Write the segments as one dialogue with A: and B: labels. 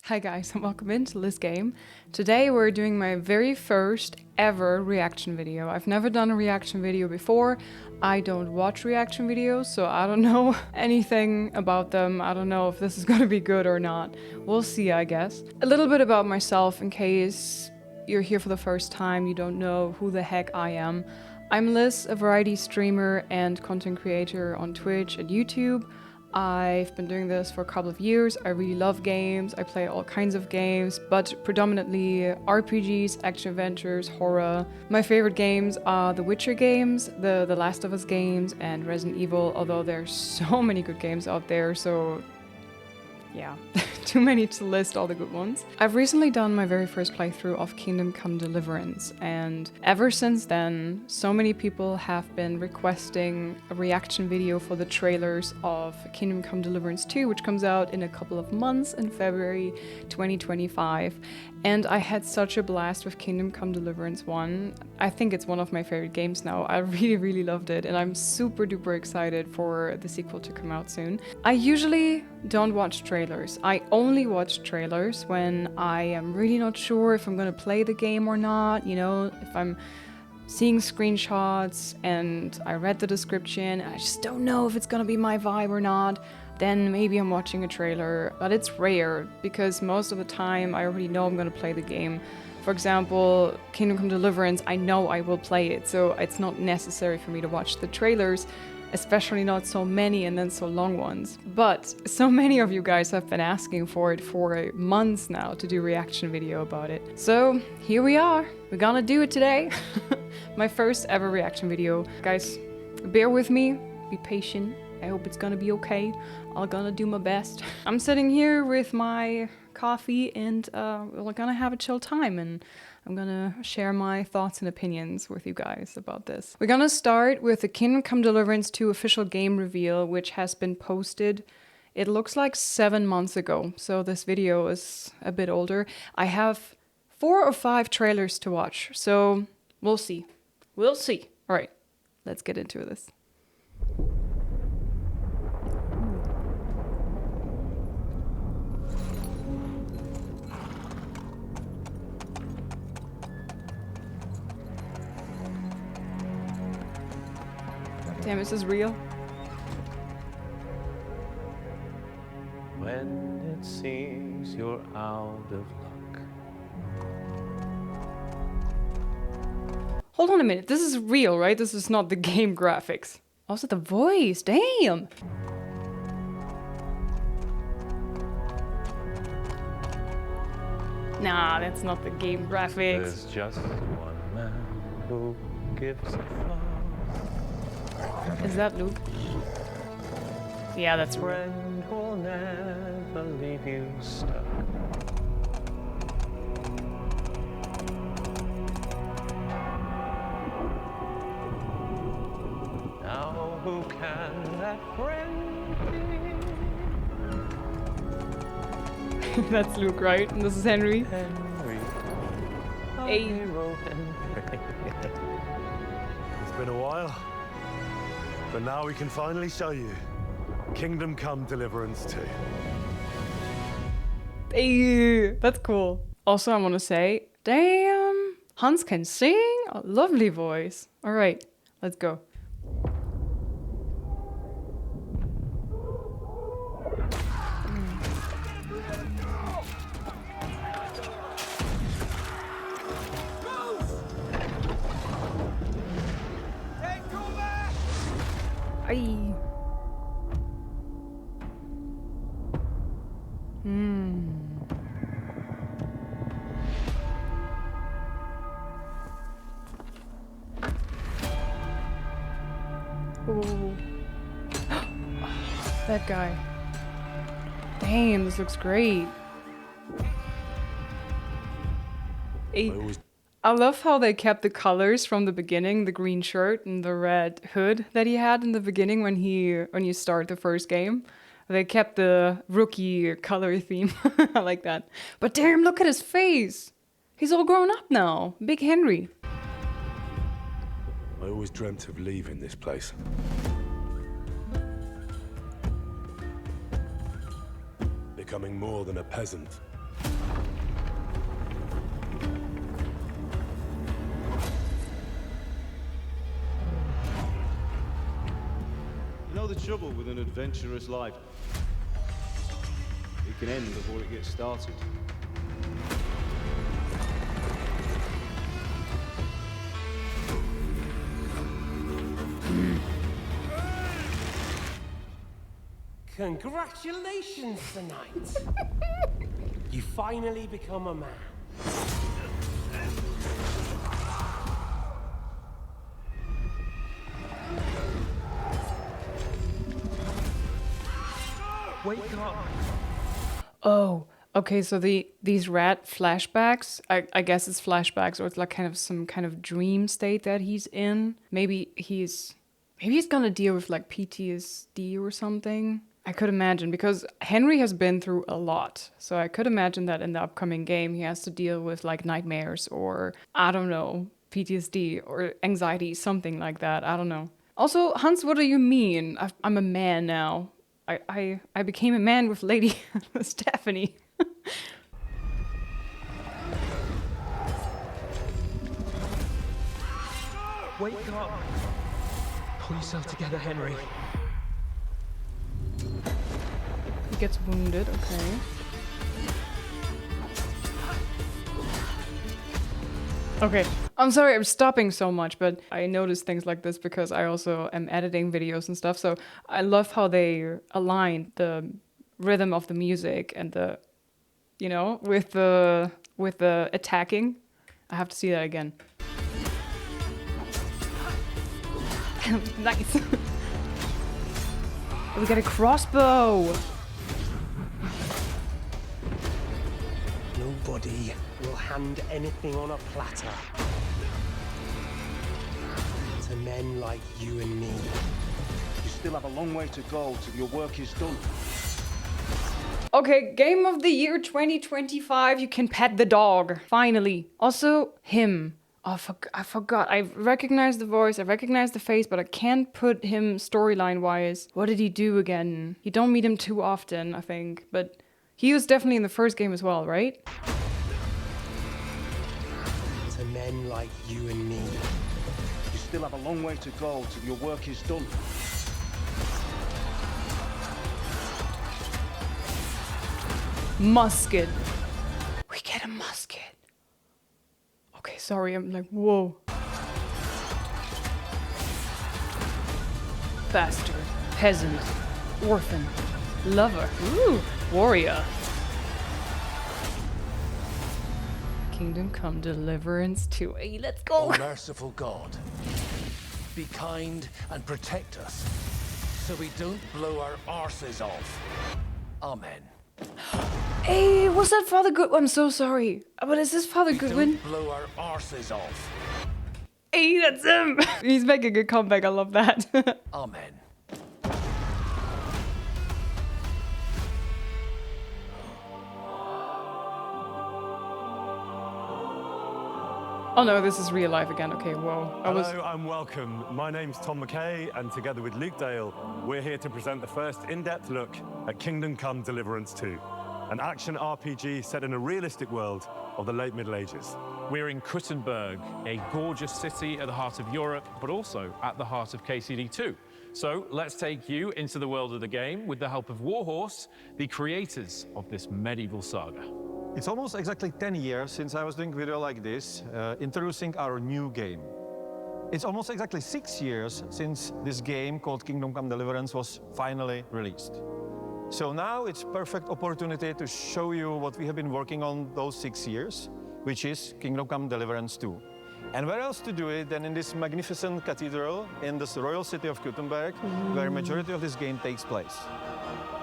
A: Hi guys and welcome into LIZZ game. Today we're doing my very first ever reaction video. I've never done a reaction video before. I don't watch reaction videos, so I don't know anything about them. I don't know if this is gonna be good or not. We'll see, I guess. A little bit about myself in case you're here for the first time, you don't know who the heck I am. I'm LIZZ, a variety streamer and content creator on Twitch and YouTube. I've been doing this for a couple of years. I really love games. I play all kinds of games, but predominantly RPGs, action adventures, horror. My favorite games are the Witcher games, the Last of Us games, and Resident Evil, although there's so many good games out there, so yeah, too many to list all the good ones. I've recently done my very first playthrough of Kingdom Come Deliverance, and ever since then, so many people have been requesting a reaction video for the trailers of Kingdom Come Deliverance 2, which comes out in a couple of months in February 2025. And I had such a blast with Kingdom Come Deliverance 1. I think it's one of my favorite games now. I really loved it, and I'm super duper excited for the sequel to come out soon. I usually don't watch trailers. I only watch trailers when I am really not sure if I'm gonna play the game or not, you know, if I'm seeing screenshots and I read the description and I just don't know if it's gonna be my vibe or not, then maybe I'm watching a trailer, but it's rare because most of the time I already know I'm gonna play the game. For example, Kingdom Come Deliverance, I know I will play it, so it's not necessary for me to watch the trailers, especially not so many and then so long ones. But so many of you guys have been asking for it for months now to do a reaction video about it. So here we are, we're gonna do it today. My first ever reaction video. Guys, bear with me, be patient. I hope it's gonna be okay. I'm gonna do my best. I'm sitting here with my coffee and we're gonna have a chill time, and I'm gonna share my thoughts and opinions with you guys about this. We're gonna start with the Kingdom Come Deliverance 2 official game reveal, which has been posted, it looks like 7 months ago, so this video is a bit older. I have 4 or 5 trailers to watch, so we'll see. We'll see. All right, let's get into this. Damn, is this real?
B: When it seems you're out of luck.
A: Hold on a minute, this is real, right? This is not the game graphics. Also the voice, damn! Nah, that's not the game graphics.
B: There's just one man who gives a fuck.
A: Is that Luke? Yeah, that's right.
B: Friend who'll never leave you stuck. Now who can that friend be?
A: That's Luke, right? And this is Henry.
B: Henry. Our
A: Hey.
B: hero Henry.
C: It's been a while, but now we can finally show you Kingdom Come Deliverance 2.
A: Hey, that's cool. Also, I want to say, damn, Hans can sing. A lovely voice. All right, let's go. Aye. Ooh. That guy. Damn, this looks great. Hey. I love how they kept the colors from the beginning, the green shirt and the red hood that he had in the beginning when you start the first game. They kept the rookie color theme. I like that. But damn, look at his face. He's all grown up now. Big Henry.
C: I always dreamt of leaving this place. becoming more than a peasant.
D: the trouble with an adventurous life. It can end before it gets started.
E: Congratulations, Sir Knight. You finally become a man. Wake up.
A: Oh, okay, so these rat flashbacks, I guess it's flashbacks, or it's like kind of some kind of dream state that he's in. Maybe he's gonna deal with like PTSD or something. I could imagine, because Henry has been through a lot. So I could imagine that in the upcoming game he has to deal with like nightmares or, I don't know, PTSD or anxiety, something like that. I don't know. Also, Hans, what do you mean? I'm a man now. I became a man with Lady Stephanie.
E: Wake up. Pull yourself together, Henry.
A: He gets wounded, okay. Okay, I'm sorry I'm stopping so much, but I notice things like this because I also am editing videos and stuff, so I love how they align the rhythm of the music and the, you know, with the attacking. I have to see that again. Nice. We got a crossbow.
E: Nobody will hand anything on a platter to men like you and me.
D: You still have a long way to go till your work is done.
A: Okay, Game of the Year 2025, you can pet the dog. Finally. Also, him. Oh, I forgot. I recognize the voice, I recognize the face, but I can't put him storyline-wise. What did he do again? You don't meet him too often, I think, but he was definitely in the first game as well, right?
E: To men like you and me.
D: You still have a long way to go till your work is done.
A: Musket. We get a musket. Okay, sorry, I'm like, whoa. Bastard, peasant, orphan, lover, ooh, warrior. Kingdom Come Deliverance 2. Hey, let's go.
F: Oh, merciful God, be kind and protect us so we don't blow our arses off. Amen.
A: Hey, was that Father Goodwin? I'm so sorry. But is this Father Goodwin?
F: Don't blow our arses off.
A: Hey, that's him. He's making a comeback. I love that.
F: Amen.
A: Oh no, this is real life again. Okay, whoa.
C: Hello and welcome. My name's Tom McKay, and together with Luke Dale, we're here to present the first in-depth look at Kingdom Come Deliverance 2, an action RPG set in a realistic world of the late Middle Ages.
G: We're in Kuttenberg, a gorgeous city at the heart of Europe, but also at the heart of KCD2. So let's take you into the world of the game with the help of Warhorse, the creators of this medieval saga.
H: It's almost exactly 10 years since I was doing a video like this, introducing our new game. It's almost exactly 6 years since this game called Kingdom Come Deliverance was finally released. So now it's perfect opportunity to show you what we have been working on those 6 years, which is Kingdom Come Deliverance 2. And where else to do it than in this magnificent cathedral in this royal city of Kuttenberg, where majority of this game takes place.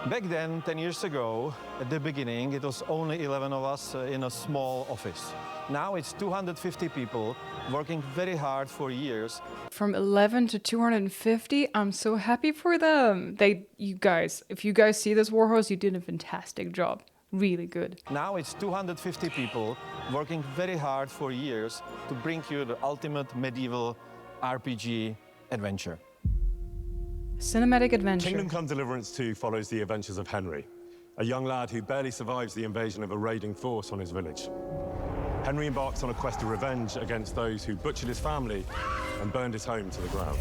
H: Back then, 10 years ago, at the beginning, it was only 11 of us in a small office. Now it's 250 people working very hard for years.
A: From 11 to 250, I'm so happy for them. You guys, if you guys see this Warhorse, you did a fantastic job. Really good.
H: Now it's 250 people working very hard for years to bring you the ultimate medieval RPG adventure.
A: Cinematic adventure.
C: Kingdom Come Deliverance 2 follows the adventures of Henry, a young lad who barely survives the invasion of a raiding force on his village. Henry embarks on a quest of revenge against those who butchered his family and burned his home to the ground.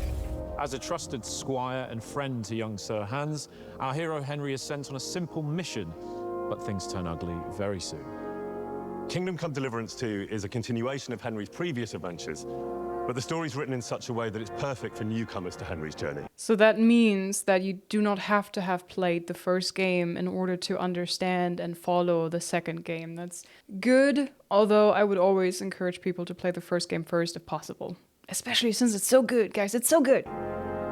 G: As a trusted squire and friend to young Sir Hans, our hero Henry is sent on a simple mission, but things turn ugly very soon.
C: Kingdom Come Deliverance 2 is a continuation of Henry's previous adventures, but the story's written in such a way that it's perfect for newcomers to Henry's journey.
A: So that means that you do not have to have played the first game in order to understand and follow the second game. That's good, although I would always encourage people to play the first game first if possible. Especially since it's so good, guys, it's so good!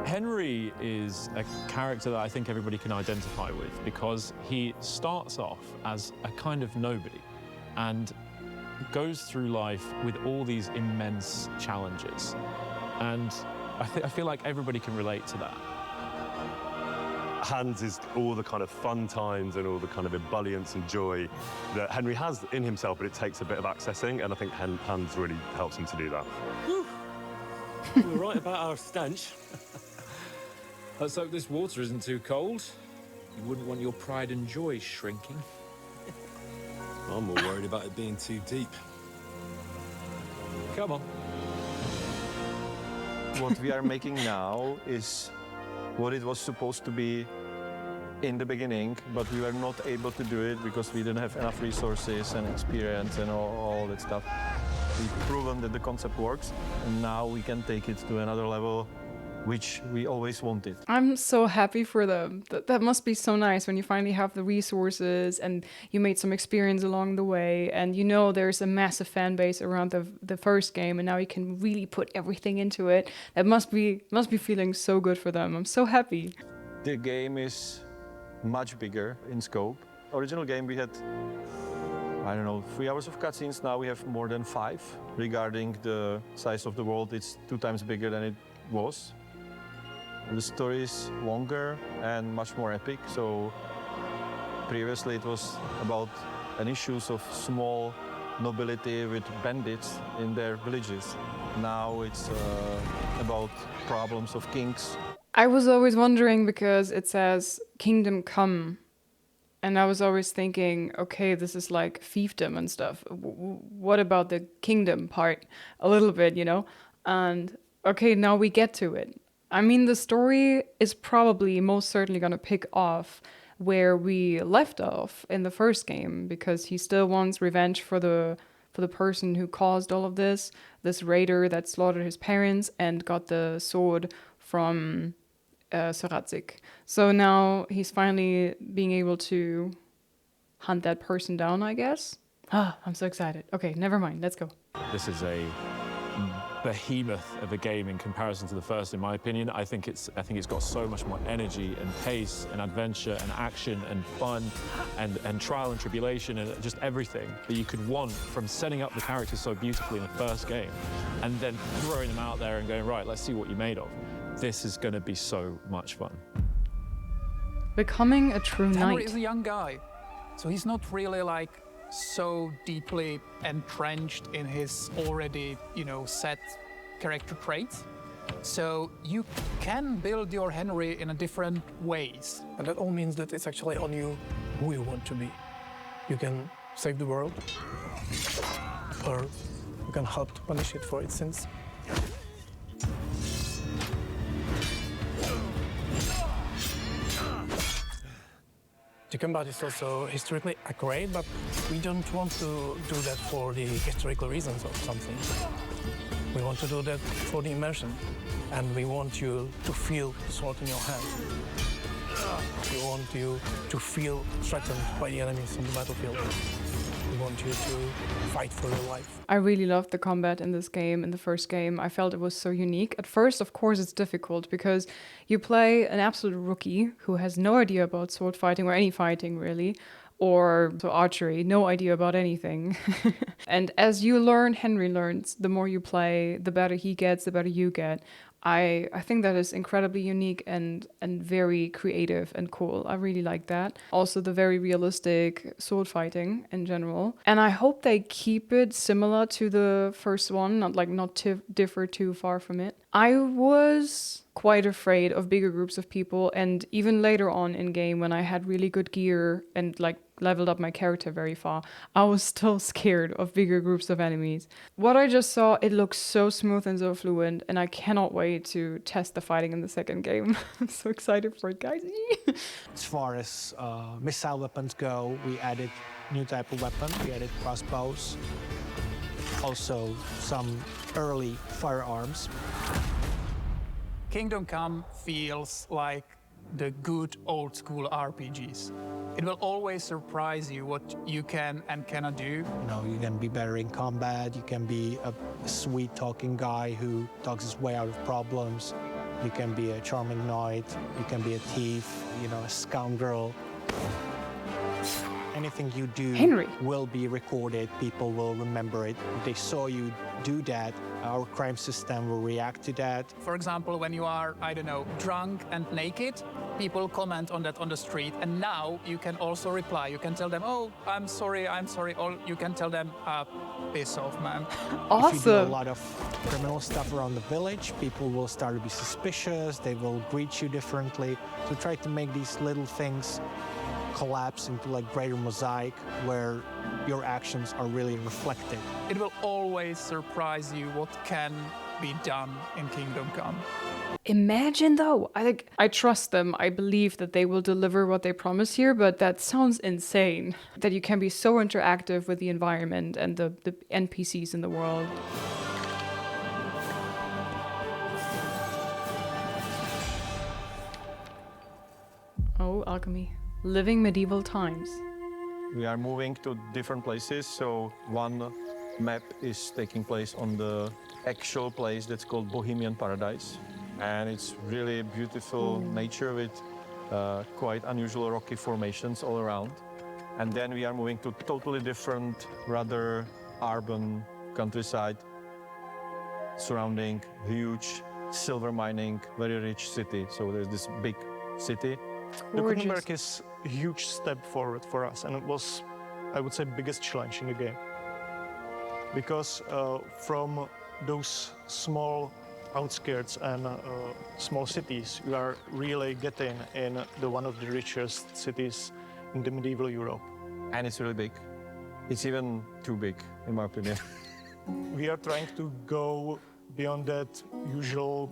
G: Henry is a character that I think everybody can identify with because he starts off as a kind of nobody and goes through life with all these immense challenges. And I feel like everybody can relate to that.
C: Hans is all the kind of fun times and all the kind of ebullience and joy that Henry has in himself, but it takes a bit of accessing, and I think Hans really helps him to do that.
B: We're right about our stench.
G: Let's hope this water isn't too cold. You wouldn't want your pride and joy shrinking.
B: I'm more worried about it being too deep.
G: Come on.
H: What we are making now is what it was supposed to be in the beginning, but we were not able to do it because we didn't have enough resources and experience and all that stuff. We've proven that the concept works, and now we can take it to another level, which we always wanted.
A: I'm so happy for them. That must be so nice when you finally have the resources and you made some experience along the way, and you know there's a massive fan base around the first game, and now you can really put everything into it. That must be feeling so good for them. I'm so happy.
H: The game is much bigger in scope. Original game we had, I don't know, 3 hours of cutscenes. Now we have more than 5. Regarding the size of the world, it's 2 times bigger than it was. The story is longer and much more epic. So previously it was about an issues of small nobility with bandits in their villages. Now it's about problems of kings.
A: I was always wondering because it says Kingdom Come. And I was always thinking, okay, this is like fiefdom and stuff. What about the kingdom part? A little bit, you know? And okay, now we get to it. I mean, the story is probably most certainly going to pick off where we left off in the first game, because he still wants revenge for the person who caused all of this raider that slaughtered his parents and got the sword from Soratzik. So now he's finally being able to hunt that person down, I guess. Ah, I'm so excited. Okay, never mind. Let's go.
G: This is a behemoth of a game in comparison to the first, in my opinion. I think it's got so much more energy and pace and adventure and action and fun and trial and tribulation and just everything that you could want from setting up the characters so beautifully in the first game and then throwing them out there and going, right, let's see what you're made of. This is going to be so much fun.
A: Becoming a true
I: Henry
A: knight.
I: is a young guy, so he's not really like so deeply entrenched in his already, set character traits. So you can build your Henry in a different ways.
J: And that all means that it's actually on you who you want to be. You can save the world, or you can help to punish it for its sins. The combat is also historically accurate, but we don't want to do that for the historical reasons of something. We want to do that for the immersion, and we want you to feel the sword in your hand. We want you to feel threatened by the enemies on the battlefield. We want you to fight for your life.
A: I really loved the combat in this game, in the first game. I felt it was so unique. At first, of course, it's difficult because you play an absolute rookie who has no idea about sword fighting or any fighting, really, or so archery, no idea about anything. And as you learn, Henry learns, the more you play, the better he gets, the better you get. I think that is incredibly unique and very creative and cool. I really like that. Also the very realistic sword fighting in general. And I hope they keep it similar to the first one, not differ too far from it. I was quite afraid of bigger groups of people, and even later on in game when I had really good gear and like leveled up my character very far, I was still scared of bigger groups of enemies. What I just saw, it looks so smooth and so fluent, and I cannot wait to test the fighting in the second game. I'm so excited for it, guys.
J: As far as missile weapons go, we added new type of weapon. We added crossbows, also some early firearms. Kingdom Come feels like the good old school RPGs. It will always surprise you what you can and cannot do. You know, you can be better in combat, you can be a sweet talking guy who talks his way out of problems, you can be a charming knight, you can be a thief, you know, a scoundrel. Anything you do will be recorded, people will remember it. If they saw you do that, our crime system will react to that. For example, when you are, I don't know, drunk and naked, people comment on that on the street, and now you can also reply. You can tell them, oh, I'm sorry, or you can tell them, piss off, man.
A: Awesome.
J: If you do a lot of criminal stuff around the village, people will start to be suspicious, they will greet you differently. So try to make these little things collapse into like greater mosaic where your actions are really reflected. It will always surprise you what can be done in Kingdom Come.
A: Imagine though, I trust them. I believe that they will deliver what they promise here, but that sounds insane. That you can be so interactive with the environment and the NPCs in the world. Oh, alchemy. Living medieval times.
H: We are moving to different places, so one map is taking place on the actual place that's called Bohemian Paradise. And it's really beautiful nature with quite unusual rocky formations all around. And then we are moving to totally different, rather urban countryside surrounding huge silver mining, very rich city. So there's this big city.
K: The Gutenberg is a huge step forward for us, and it was, I would say, biggest challenge in the game. Because from those small outskirts and small cities, you are really getting in the one of the richest cities in the medieval Europe.
H: And it's really big. It's even too big, in my opinion.
K: We are trying to go beyond that usual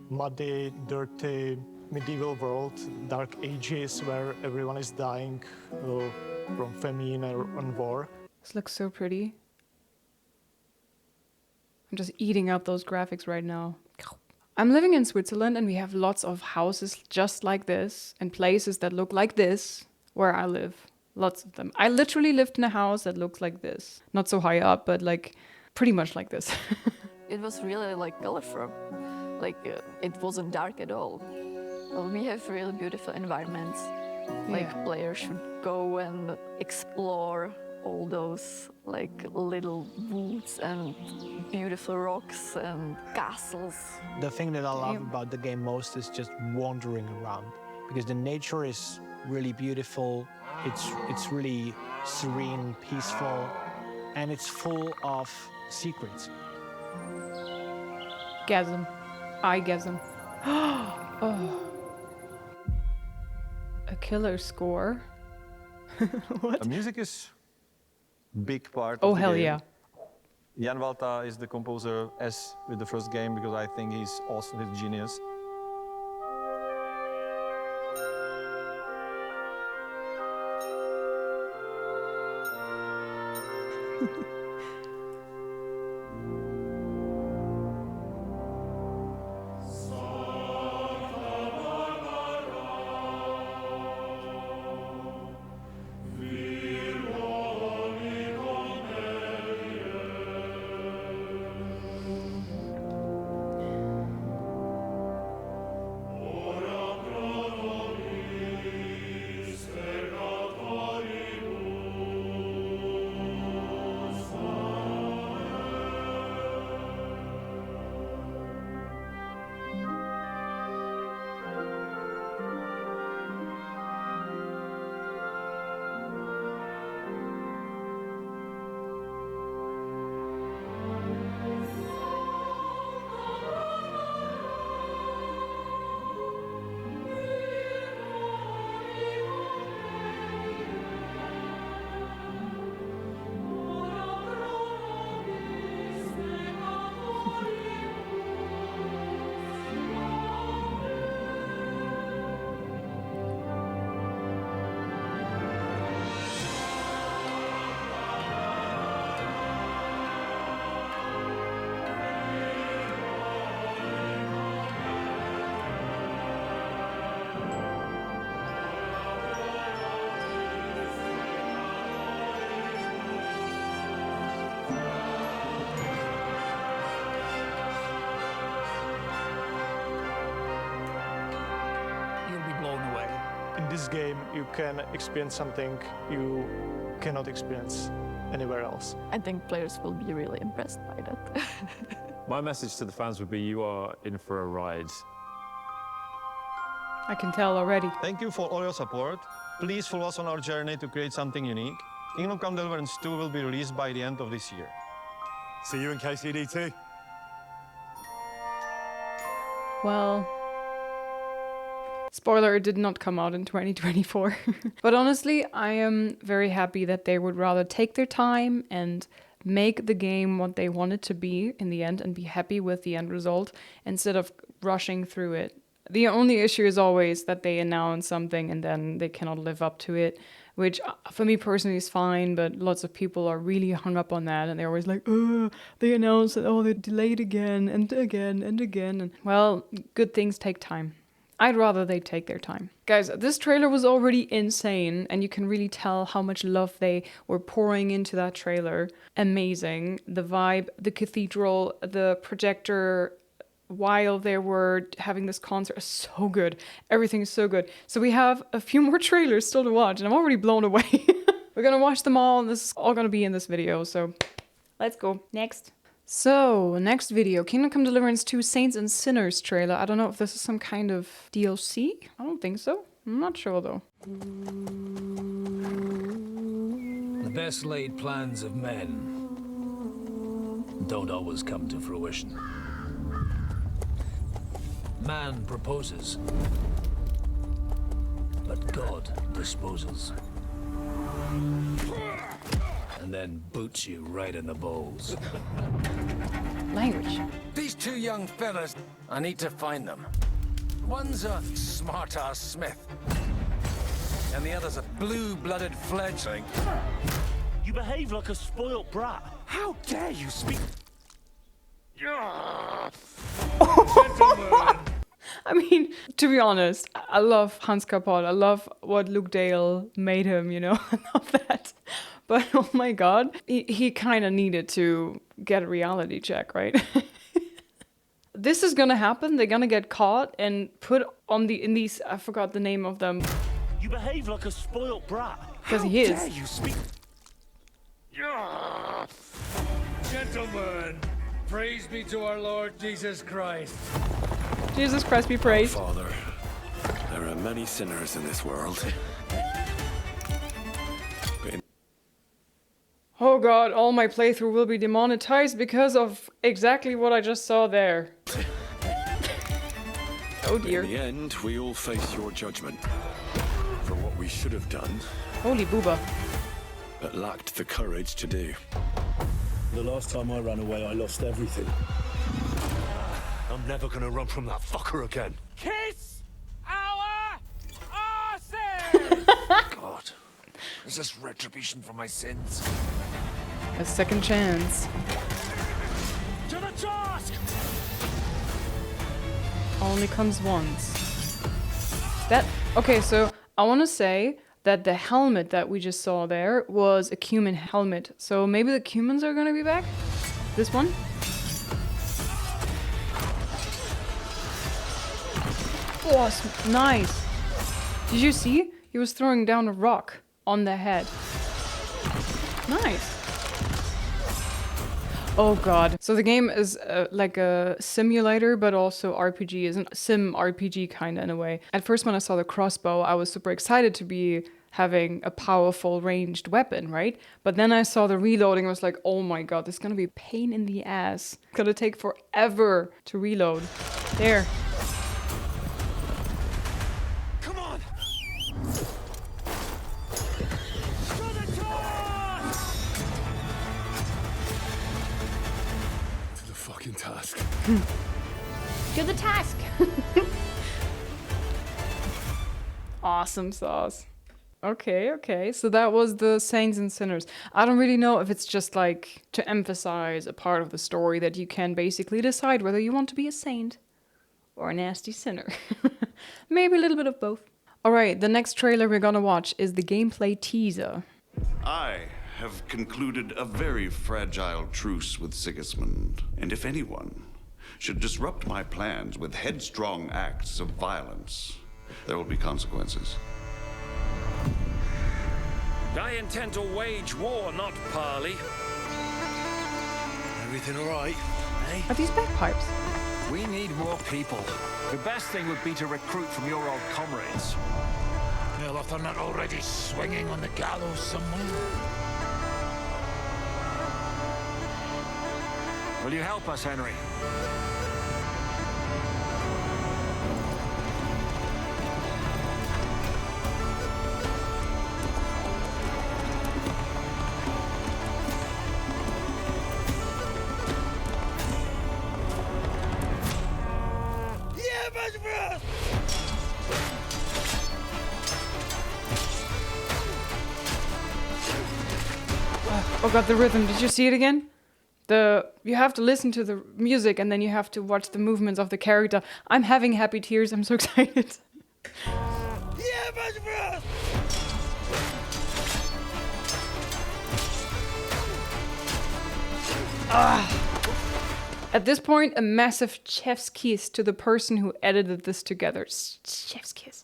K: muddy, dirty, medieval world, dark ages where everyone is dying from famine and war.
A: This looks so pretty. I'm just eating up those graphics right now. I'm living in Switzerland and we have lots of houses just like this and places that look like this where I live. Lots of them. I literally lived in a house that looks like this. Not so high up, but like pretty much like this.
L: It was really like colorful. Like it wasn't dark at all. Well, we have really beautiful environments. Like players should go and explore all those like little woods and beautiful rocks and castles.
J: The thing that I love about the game most is just wandering around, because the nature is really beautiful. It's really serene, peaceful, and it's full of secrets.
A: Gasm. I gasm. Oh. A killer score. What?
H: The music is big part
A: oh,
H: of the
A: hell
H: game.
A: yeah.
H: Jan Walta is the composer, as with the first game, because I think he's awesome, he's genius.
K: this game you can experience something you cannot experience anywhere else.
L: I think players will be really impressed by that.
G: My message to the fans would be you are in for a ride.
A: I can tell already.
H: Thank you for all your support. Please follow us on our journey to create something unique. Kingdom Come Deliverance 2 will be released by the end of this year.
C: See you in KCD2.
A: Well, spoiler, it did not come out in 2024. But honestly, I am very happy that they would rather take their time and make the game what they want it to be in the end and be happy with the end result instead of rushing through it. The only issue is always that they announce something and then they cannot live up to it, which for me personally is fine, but lots of people are really hung up on that and they're always like, oh, they announced it, oh, they delayed again and again and again. And well, good things take time. I'd rather they take their time. Guys, this trailer was already insane and you can really tell how much love they were pouring into that trailer. Amazing. The vibe, the cathedral, the projector while they were having this concert is so good. Everything is so good. So we have a few more trailers still to watch and I'm already blown away. We're gonna watch them all and this is all gonna be in this video, so let's go. Next. So, next video, Kingdom Come Deliverance 2 Saints and Sinners trailer. I don't know if this is some kind of DLC. I don't think so. I'm not sure though.
F: The best laid plans of men don't always come to fruition. Man proposes, but God disposes. And then boots you right in the balls.
A: Language.
F: These two young fellas, I need to find them. One's a smart-ass smith, and the other's a blue-blooded fledgling.
E: You behave like a spoilt brat.
F: How dare you speak?
A: I mean, to be honest, I love Hans Kapot. I love what Luke Dale made him, you know, I love that. But oh my god, he kind of needed to get a reality check, right? This is gonna happen. They're gonna get caught and put on in these, I forgot the name of them.
E: You behave like a spoilt brat.
A: Because he is.
F: How dare you speak? Gentlemen, praise be to our Lord Jesus Christ.
A: Jesus Christ be praised.
M: Father, there are many sinners in this world.
A: Oh god, all my playthrough will be demonetized because of exactly what I just saw there. Oh dear.
M: In the end, we all face your judgment for what we should have done.
A: Holy booba.
M: But lacked the courage to do.
E: The last time I ran away, I lost everything.
C: I'm never gonna run from that fucker again.
E: Kiss our asses!
F: God, is this retribution for my sins?
A: A second chance.
E: To the task!
A: Only comes once. Okay, so I want to say that the helmet that we just saw there was a Cuman helmet. So maybe the Cumans are gonna be back? This one? Oh, nice. Did you see? He was throwing down a rock on the head. Nice. Oh god. So the game is like a simulator, but also RPG. Is a sim RPG kind of in a way. At first when I saw the crossbow, I was super excited to be having a powerful ranged weapon, right? But then I saw the reloading, I was like, oh my god, this is gonna be a pain in the ass. It's gonna take forever to reload. There.
E: Come on!
M: To the fucking task.
A: To the task! Awesome sauce. Okay, so that was the Saints and Sinners. I don't really know if it's just like to emphasize a part of the story that you can basically decide whether you want to be a saint or a nasty sinner. Maybe a little bit of both. Alright, the next trailer we're gonna watch is the gameplay teaser.
N: I have concluded a very fragile truce with Sigismund, and if anyone should disrupt my plans with headstrong acts of violence, there will be consequences.
F: I intend to wage war, not parley.
M: Everything all right, eh?
A: Are these bagpipes?
F: We need more people. The best thing would be to recruit from your old comrades.
M: Well, if they're not already swinging on the gallows somewhere.
F: Will you help us, Henry?
A: Oh god, the rhythm. Did you see it again? You have to listen to the music and then you have to watch the movements of the character. I'm having happy tears. I'm so excited. At this point, a massive chef's kiss to the person who edited this together. Chef's kiss.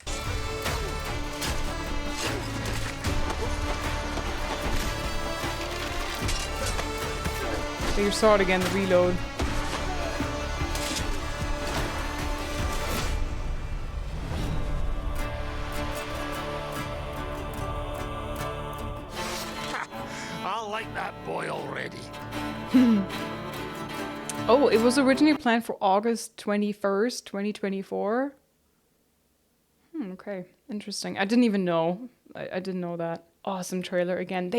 A: So you saw it again, the reload.
M: I like that boy already.
A: Oh, it was originally planned for August 21st, 2024. Okay, interesting. I didn't even know. I didn't know that. Awesome trailer again.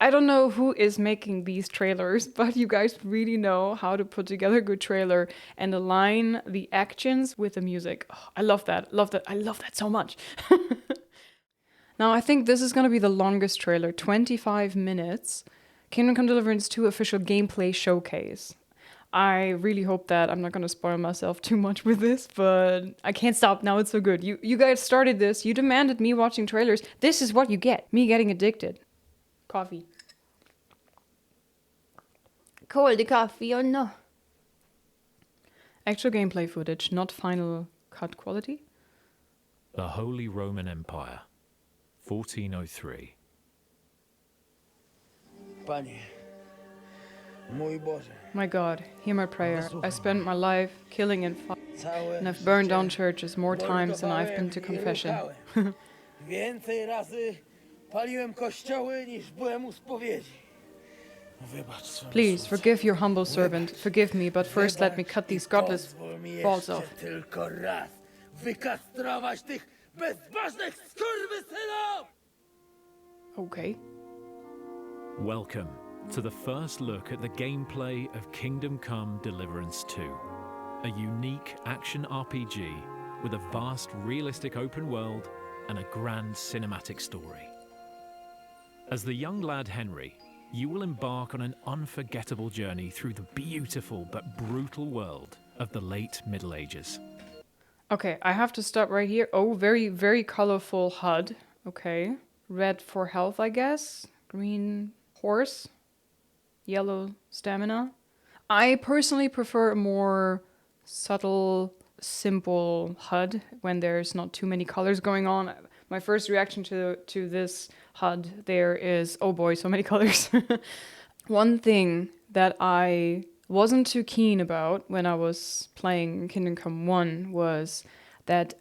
A: I don't know who is making these trailers, but you guys really know how to put together a good trailer and align the actions with the music. Oh, I love that. Love that. I love that so much. Now, I think this is going to be the longest trailer, 25 minutes. Kingdom Come Deliverance 2 official gameplay showcase. I really hope that I'm not going to spoil myself too much with this, but I can't stop now. It's so good. You guys started this. You demanded me watching trailers. This is what you get. Me getting addicted. Coffee. Cold coffee or no? Actual gameplay footage, not final cut quality.
O: The Holy Roman Empire, 1403.
J: Panie, mój Boże.
A: My God, hear my prayer. I spent my life killing and fighting, and I've burned down churches more times than I've been to confession.
J: Więcej razy paliłem kościoły niż byłem u spowiedzi.
A: Please, forgive your humble servant. Forgive me, but first let me cut these godless balls off.
J: Tylko raz wykastrować tych bezbożnych skurwysynów!
A: Okay.
O: Welcome to the first look at the gameplay of Kingdom Come Deliverance 2, a unique action RPG with a vast realistic open world and a grand cinematic story. As the young lad Henry, you will embark on an unforgettable journey through the beautiful but brutal world of the late Middle Ages.
A: Okay, I have to stop right here. Oh, very, very colorful HUD. Okay. Red for health, I guess. Green horse. Yellow stamina. I personally prefer a more subtle, simple HUD when there's not too many colors going on. My first reaction to this HUD there is, oh boy, so many colors. One thing that I wasn't too keen about when I was playing Kingdom Come 1 was that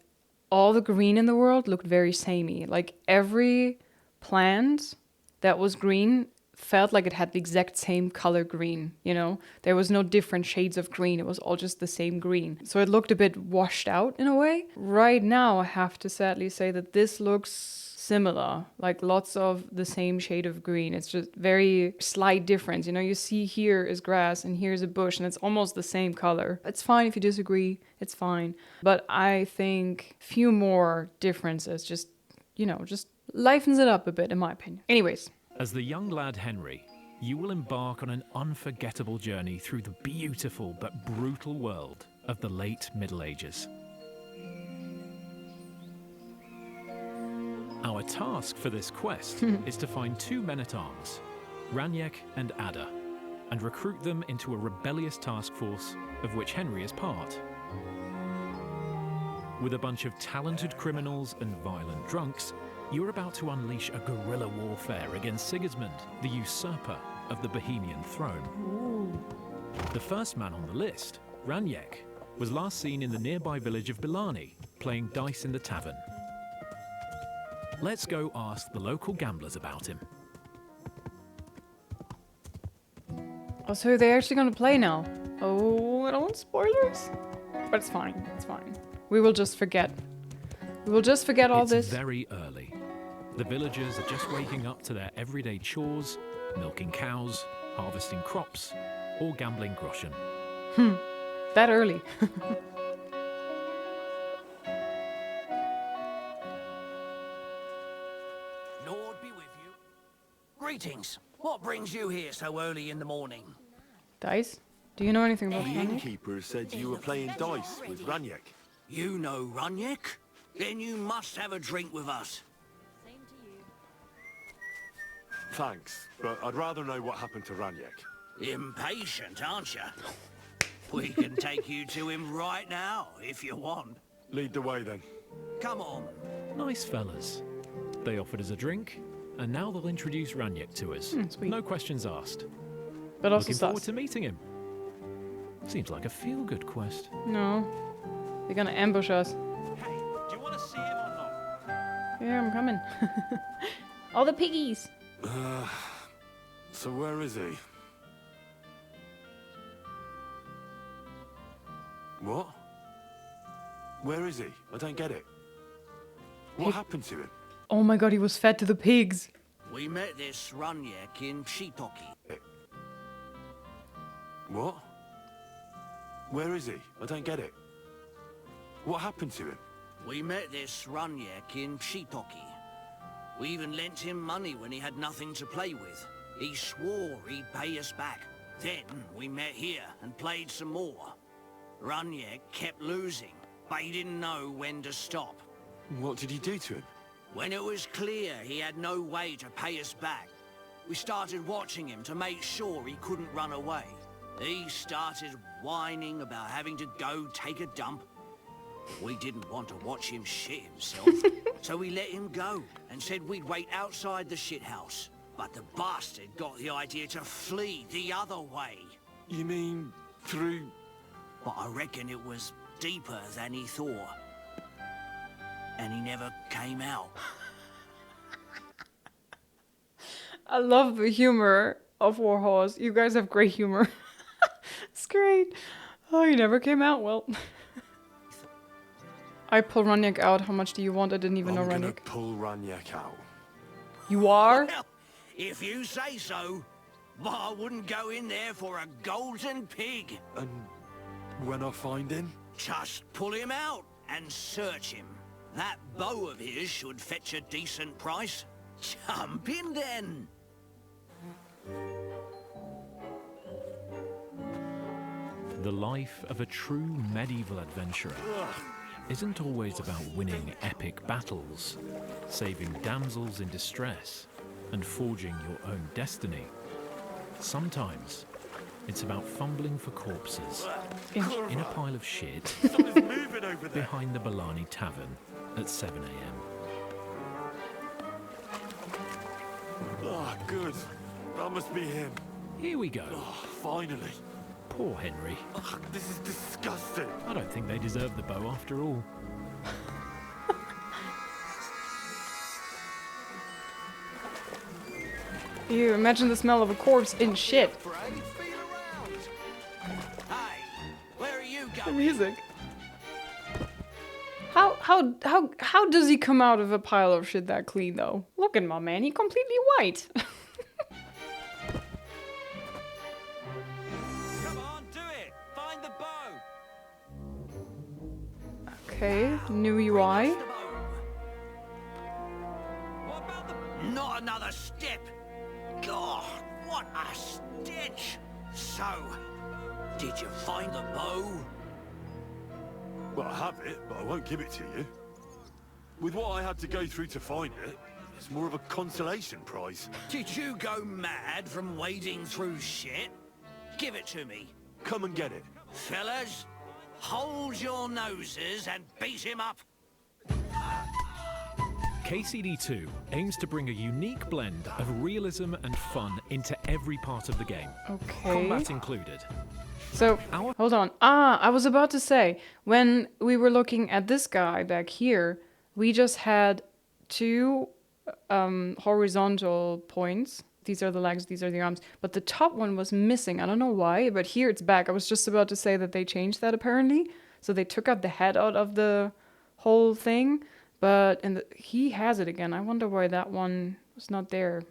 A: all the green in the world looked very samey. Like every plant that was green felt like it had the exact same color green, you know? There was no different shades of green. It was all just the same green. So it looked a bit washed out in a way. Right now, I have to sadly say that this looks similar, like lots of the same shade of green. It's just very slight difference. You know, you see here is grass and here's a bush and it's almost the same color. It's fine if you disagree, it's fine. But I think few more differences just, you know, just lightens it up a bit in my opinion. Anyways.
O: As the young lad Henry, you will embark on an unforgettable journey through the beautiful but brutal world of the late Middle Ages. Our task for this quest is to find two men-at-arms, Raniek and Ada, and recruit them into a rebellious task force of which Henry is part. With a bunch of talented criminals and violent drunks, You're about to unleash a guerrilla warfare against Sigismund, the usurper of the Bohemian throne.
A: Ooh.
O: The first man on the list, Raniek, was last seen in the nearby village of Bilani, playing dice in the tavern. Let's go ask the local gamblers about him.
A: Oh, so they're actually gonna play now. Oh, I don't want spoilers. But it's fine, it's fine. We will just forget. We will just forget all this.
O: It's very early. The villagers are just waking up to their everyday chores, milking cows, harvesting crops, or gambling groschen.
A: That early.
P: Lord be with you. Greetings. What brings you here so early in the morning?
A: Dice? Do you know anything about
Q: The
A: Raniek?
Q: innkeeper said you were playing dice with Raniek.
P: You know Raniek? Then you must have a drink with us.
C: Thanks, but I'd rather know what happened to Raniek.
P: Impatient, aren't you? We can take you to him right now, if you want.
C: Lead the way, then.
P: Come on.
O: Nice fellas. They offered us a drink, and now they'll introduce Raniek to us.
A: Sweet.
O: No questions asked.
A: But also
O: Looking forward
A: sus.
O: to meeting him. Seems like a feel-good quest.
A: No. They're gonna ambush us.
P: Hey, do you want to see him or not?
A: Yeah, I'm coming. All the piggies.
C: So where is he? What? Where is he? I don't get it. What happened to him?
A: Oh my god, he was fed to the pigs.
P: We met this Raniek in Shitoki.
C: What? Where is he? I don't get it. What happened to him?
P: We met this Raniek in Shitoki. We even lent him money when he had nothing to play with. He swore he'd pay us back. Then we met here and played some more. Raniek kept losing, but he didn't know when to stop.
C: What did you do to him?
P: When it was clear he had no way to pay us back, we started watching him to make sure he couldn't run away. He started whining about having to go take a dump. We didn't want to watch him shit himself, so we let him go and said we'd wait outside the shithouse. But the bastard got the idea to flee the other way.
C: You mean through...
P: But I reckon it was deeper than he thought. And he never came out.
A: I love the humor of Warhorse. You guys have great humor. It's great. Oh, he never came out. Well, I pull Raniek out. How much do you want? I didn't even know
C: I'm gonna
A: Raniek.
C: pull Raniek out.
A: You are?
P: Well, if you say so. But I wouldn't go in there for a golden pig.
C: And when I find him?
P: Just pull him out and search him. That bow of his should fetch a decent price. Jump in then.
O: The life of a true medieval adventurer isn't always about winning epic battles, saving damsels in distress, and forging your own destiny. Sometimes it's about fumbling for corpses in a pile of shit behind the Bilani Tavern at 7 AM.
C: Ah, good. That must be him.
O: Here we go.
C: Oh, finally.
O: Poor Henry.
C: Ugh, this is disgusting.
O: I don't think they deserve the bow after all.
A: You imagine the smell of a corpse in shit.
P: Hey, where are you
A: The
P: going?
A: music. How does he come out of a pile of shit that clean though? Look at my man, he completely white.
P: Come on, do it. Find the bow.
A: Okay, new UI.
P: Not another step. God, what a stench. So, did you find the bow?
C: Well, I have it, but I won't give it to you. With what I had to go through to find it, it's more of a consolation prize.
P: Did you go mad from wading through shit? Give it to me.
C: Come and get it.
P: Fellas, hold your noses and beat him up.
O: KCD2 aims to bring a unique blend of realism and fun into every part of the game.
A: Okay.
O: Combat included.
A: So, hold on. I was about to say, when we were looking at this guy back here, we just had two horizontal points. These are the legs, these are the arms. But the top one was missing. I don't know why, but here it's back. I was just about to say that they changed that apparently. So they took out the head out of the whole thing. But he has it again. I wonder why that one was not there.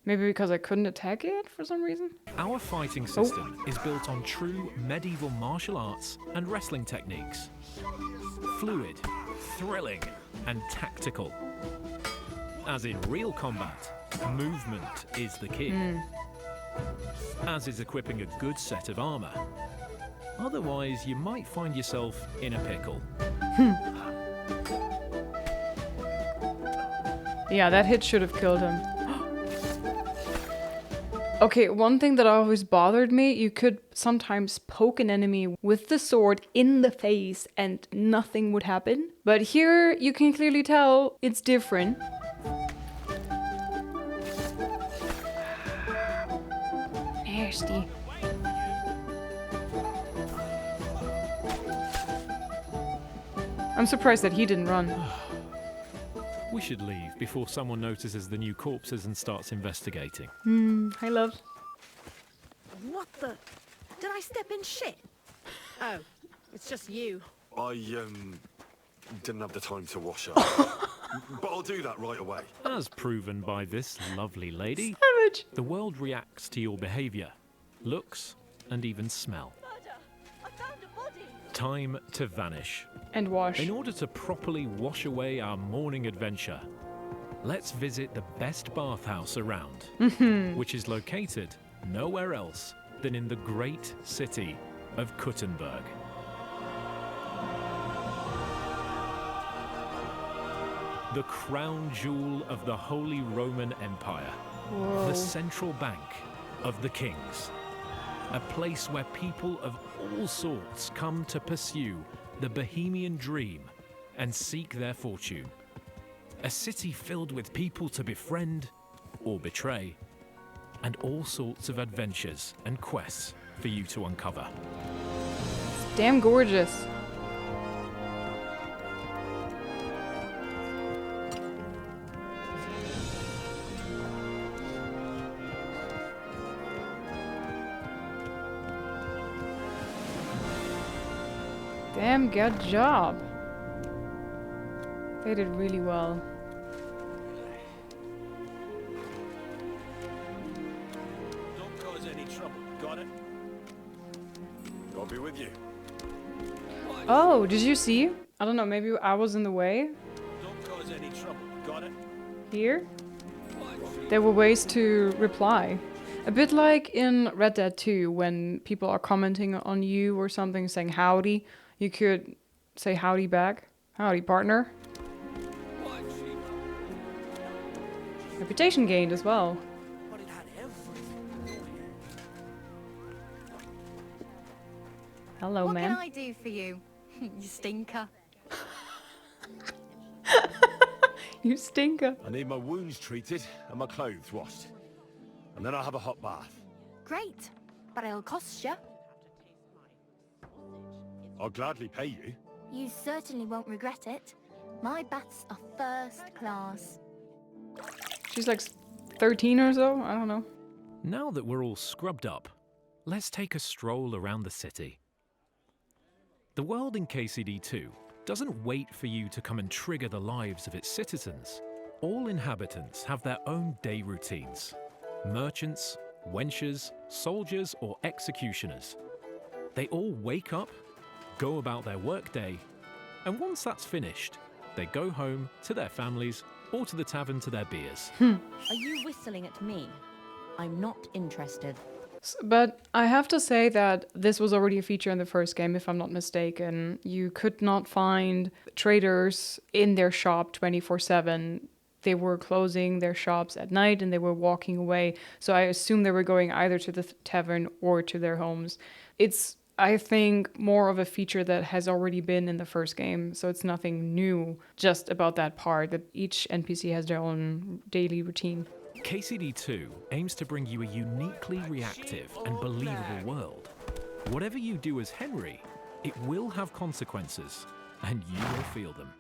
A: Maybe because I couldn't attack it for some reason?
O: Our fighting system is built on true medieval martial arts and wrestling techniques. Fluid, thrilling, and tactical. As in real combat, movement is the key. As is equipping a good set of armor. Otherwise, you might find yourself in a pickle.
A: Yeah, that hit should have killed him. Okay, one thing that always bothered me, you could sometimes poke an enemy with the sword in the face and nothing would happen. But here you can clearly tell it's different. Nasty. I'm surprised that he didn't run.
O: We should leave before someone notices the new corpses and starts investigating.
A: Hi, love.
R: What the? Did I step in shit? Oh, it's just you.
Q: I didn't have the time to wash up. But I'll do that right away.
O: As proven by this lovely lady,
A: Savage.
O: The world reacts to your behavior, looks, and even smell. Time to vanish.
A: And wash.
O: In order to properly wash away our morning adventure, let's visit the best bathhouse around, which is located nowhere else than in the great city of Kuttenberg. The crown jewel of the Holy Roman Empire.
A: Whoa.
O: The central bank of the kings. A place where people of all sorts come to pursue the Bohemian dream and seek their fortune. A city filled with people to befriend or betray, and all sorts of adventures and quests for you to uncover.
A: It's damn gorgeous. Damn good job. They did really well.
Q: Don't cause any trouble, got it? I'll be with you.
A: Oh, did you see? I don't know, maybe I was in the way.
Q: Don't cause any trouble, got it?
A: Here? There were ways to reply. A bit like in Red Dead 2, when people are commenting on you or something, saying howdy, you could say howdy back. Howdy, partner. Reputation gained as well. Hello,
R: What
A: man.
R: can I do for you, you stinker?
A: You stinker.
Q: I need my wounds treated and my clothes washed. And then I'll have a hot bath.
R: Great, but it'll cost you.
Q: I'll gladly pay you.
R: You certainly won't regret it. My baths are first class.
A: She's like 13 or so, I don't know.
O: Now that we're all scrubbed up, let's take a stroll around the city. The world in KCD2 doesn't wait for you to come and trigger the lives of its citizens. All inhabitants have their own day routines. Merchants, wenchers, soldiers, or executioners. They all wake up, go about their workday, and once that's finished, they go home to their families or to the tavern to their beers.
S: Are you whistling at me? I'm not interested.
A: But I have to say that this was already a feature in the first game, if I'm not mistaken. You could not find traders in their shop 24/7. They were closing their shops at night and they were walking away. So I assume they were going either to the tavern or to their homes. It's I think, more of a feature that has already been in the first game. So it's nothing new just about that part, that each NPC has their own daily routine.
O: KCD 2 aims to bring you a uniquely reactive and believable world. Whatever you do as Henry, it will have consequences, and you will feel them.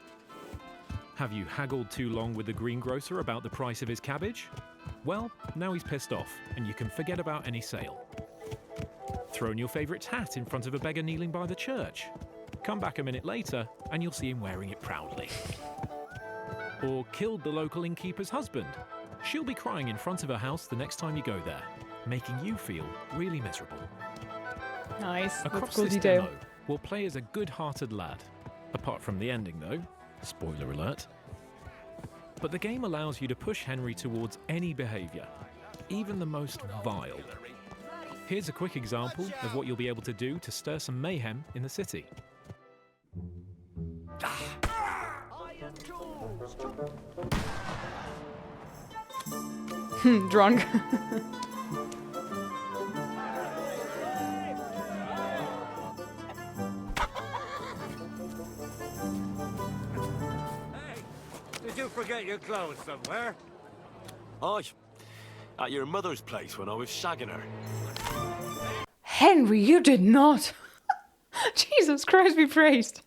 O: Have you haggled too long with the greengrocer about the price of his cabbage? Well, now he's pissed off, and you can forget about any sale. Thrown your favourite hat in front of a beggar kneeling by the church? Come back a minute later, and you'll see him wearing it proudly. Or killed the local innkeeper's husband? She'll be crying in front of her house the next time you go there, making you feel really miserable.
A: Nice.
O: Across
A: That's cool
O: this
A: detail.
O: demo, we'll play as a good-hearted lad. Apart from the ending, though. Spoiler alert. But the game allows you to push Henry towards any behaviour, even the most vile. Here's a quick example of what you'll be able to do to stir some mayhem in the city.
A: Drunk.
Q: Did you forget your clothes somewhere? Aye. At your mother's place when I was shagging her.
A: Henry, you did not. Jesus Christ be praised.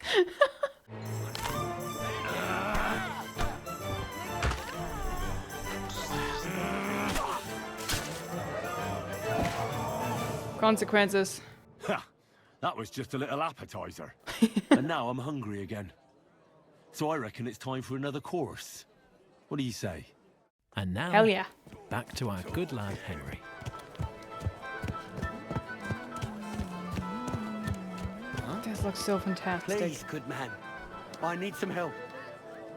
A: Consequences.
Q: Ha! That was just a little appetizer. And now I'm hungry again. So I reckon it's time for another course. What do you say?
O: And now,
A: Hell yeah.
O: back to our good lad Henry.
A: This looks so fantastic.
P: Please, good man. I need some help.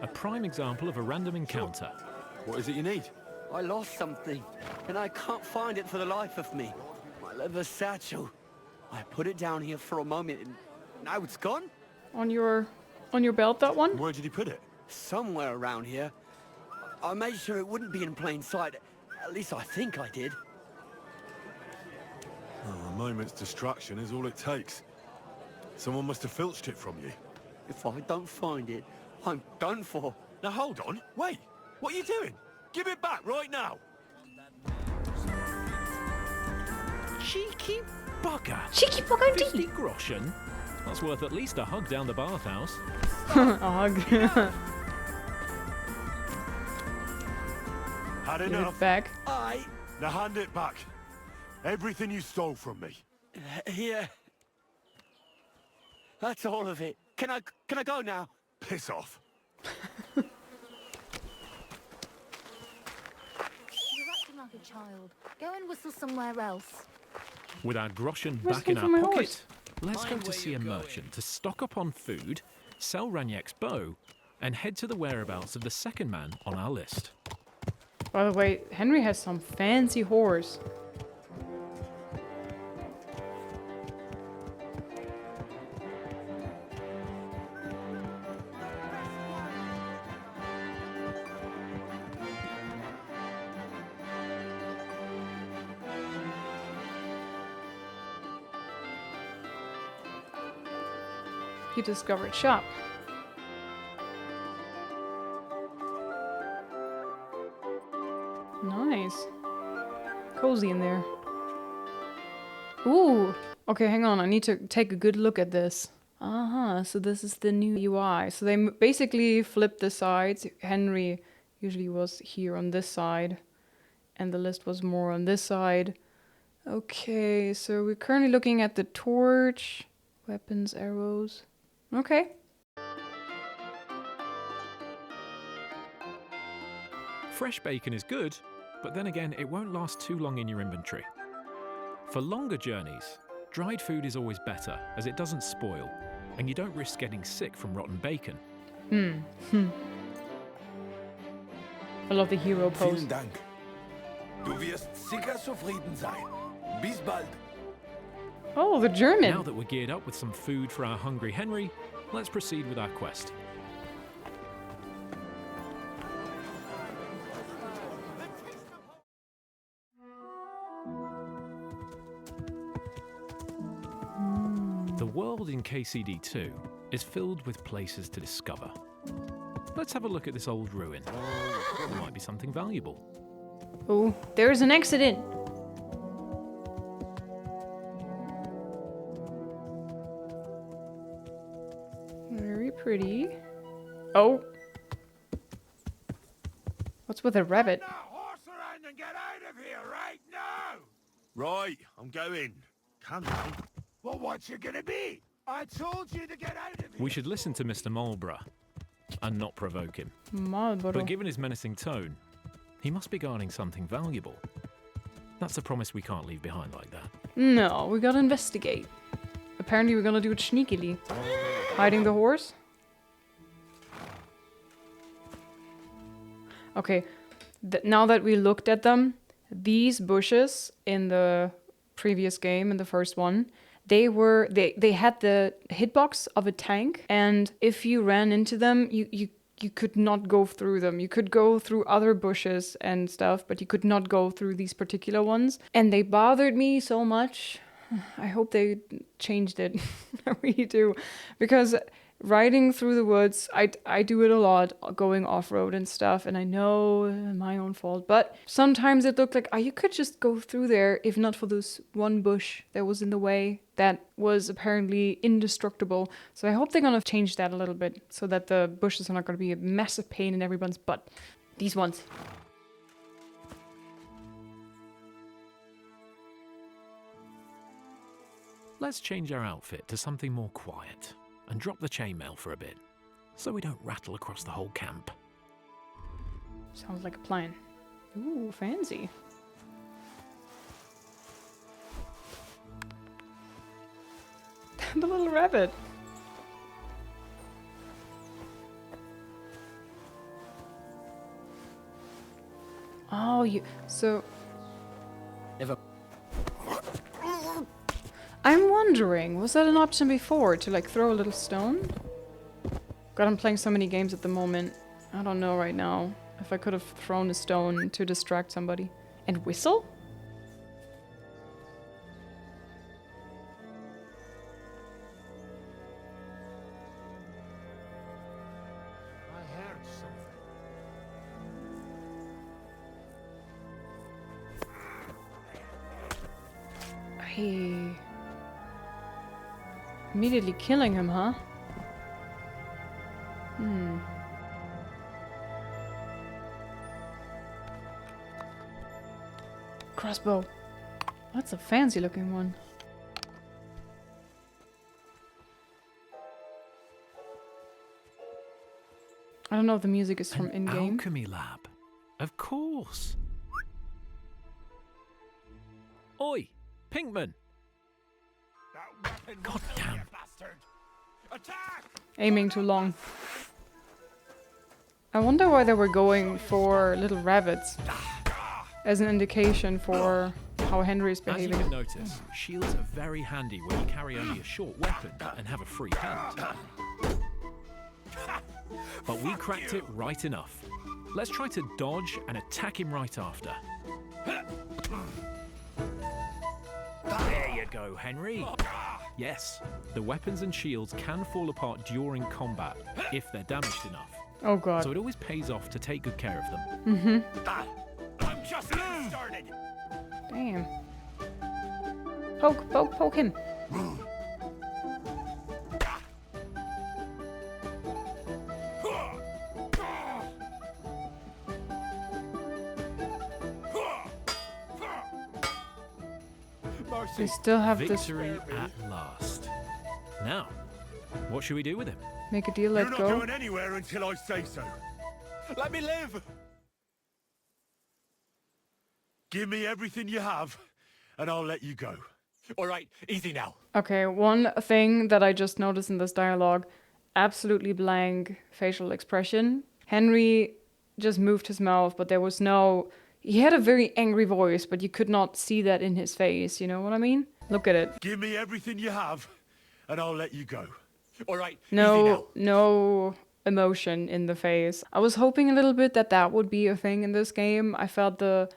O: A prime example of a random encounter.
Q: What is it you need?
P: I lost something, and I can't find it for the life of me. My leather satchel. I put it down here for a moment, and now it's gone?
A: On your belt, that one?
Q: Where did you put it?
P: Somewhere around here. I made sure it wouldn't be in plain sight. At least I think I did.
Q: Oh, a moment's distraction is all it takes. Someone must have filched it from you.
P: If I don't find it, I'm done for.
Q: Now hold on, wait. What are you doing? Give it back right now.
O: Cheeky bugger.
A: Cheeky bugger
O: 50 groschen? That's worth at least a hug down the bathhouse.
A: A hug.
C: Had
A: Give
C: enough.
A: it back.
C: Now hand it back. Everything you stole from me.
P: Here. That's all of it. Can I go now?
C: Piss off.
S: You're acting like a child. Go and whistle somewhere else.
O: With our groschen
A: Where's
O: back in
A: the
O: our
A: my
O: pocket,
A: horse?
O: let's go to see a merchant to stock up on food, sell Raniak's bow, and head to the whereabouts of the second man on our list.
A: By the way, Henry has some fancy horse. You discovered shop. Nice. Cozy in there. Ooh. Okay, hang on. I need to take a good look at this. So this is the new UI. So they basically flipped the sides. Henry usually was here on this side, and the list was more on this side. Okay, so we're currently looking at the torch, weapons, arrows. Okay.
O: Fresh bacon is good, but then again, it won't last too long in your inventory. For longer journeys, dried food is always better, as it doesn't spoil, and you don't risk getting sick from rotten bacon.
A: I love the hero pose.
Q: Vielen Dank. Du wirst sicher zufrieden sein. Bis bald.
A: Oh, the German.
O: Now that we're geared up with some food for our hungry Henry, let's proceed with our quest. world in KCD2 is filled with places to discover. Let's have a look at this old ruin. There might be something valuable.
A: Oh, there's an accident. Very pretty. Oh. What's with a rabbit?
Q: Right, I'm going. Come on. Well, what's it gonna be? I told you to get out of here.
O: We should listen to Mr. Marlborough and not provoke him.
A: Marlborough.
O: But given his menacing tone, he must be guarding something valuable. That's a promise we can't leave behind like that.
A: No, we gotta investigate. Apparently we're gonna do it sneakily. Hiding the horse? Okay, now that we looked at them, these bushes in the previous game, in the first one, they had the hitbox of a tank, and if you ran into them, you could not go through them. You could go through other bushes and stuff, but you could not go through these particular ones. And they bothered me so much. I hope they changed it. I really do. Because riding through the woods, I do it a lot, going off-road and stuff, and I know my own fault, but sometimes it looked like, you could just go through there if not for this one bush that was in the way that was apparently indestructible. So I hope they're gonna change that a little bit so that the bushes are not gonna be a massive pain in everyone's butt. These ones.
O: Let's change our outfit to something more quiet and drop the chainmail for a bit, so we don't rattle across the whole camp.
A: Sounds like a plan. Ooh, fancy. The little rabbit. Oh, so... I'm wondering, was that an option before, to like throw a little stone? God, I'm playing so many games at the moment. I don't know right now if I could have thrown a stone to distract somebody. And whistle?
Q: I heard something.
A: Hey. Immediately killing him, huh? Crossbow. That's a fancy looking one. I don't know if the music is from in-game.
O: Alchemy lab. Of course. Oi, Pinkman. God damn.
A: Aiming too long. I wonder why they were going for little rabbits as an indication for how Henry is behaving.
O: As you can notice, shields are very handy when you carry only a short weapon and have a free hand. But we cracked it right enough. Let's try to dodge and attack him right after. There you go, Henry. Yes, the weapons and shields can fall apart during combat if they're damaged enough.
A: Oh god.
O: So it always pays off to take good care of them.
Q: I'm just getting started.
A: Damn. Poke him. We still have
O: Victory at last. Now, what should we do with him?
A: Make a deal,
Q: You're
A: let
Q: not
A: go.
Q: going anywhere until I say so. Let me live. Give me everything you have, and I'll let you go. All right, easy now.
A: Okay, one thing that I just noticed in this dialogue, absolutely blank facial expression. Henry just moved his mouth, but there was no... He had a very angry voice, but you could not see that in his face, you know what I mean? Look at it.
Q: Give me everything you have, and I'll let you go. All right,
A: No emotion in the face. I was hoping a little bit that that would be a thing in this game. I felt the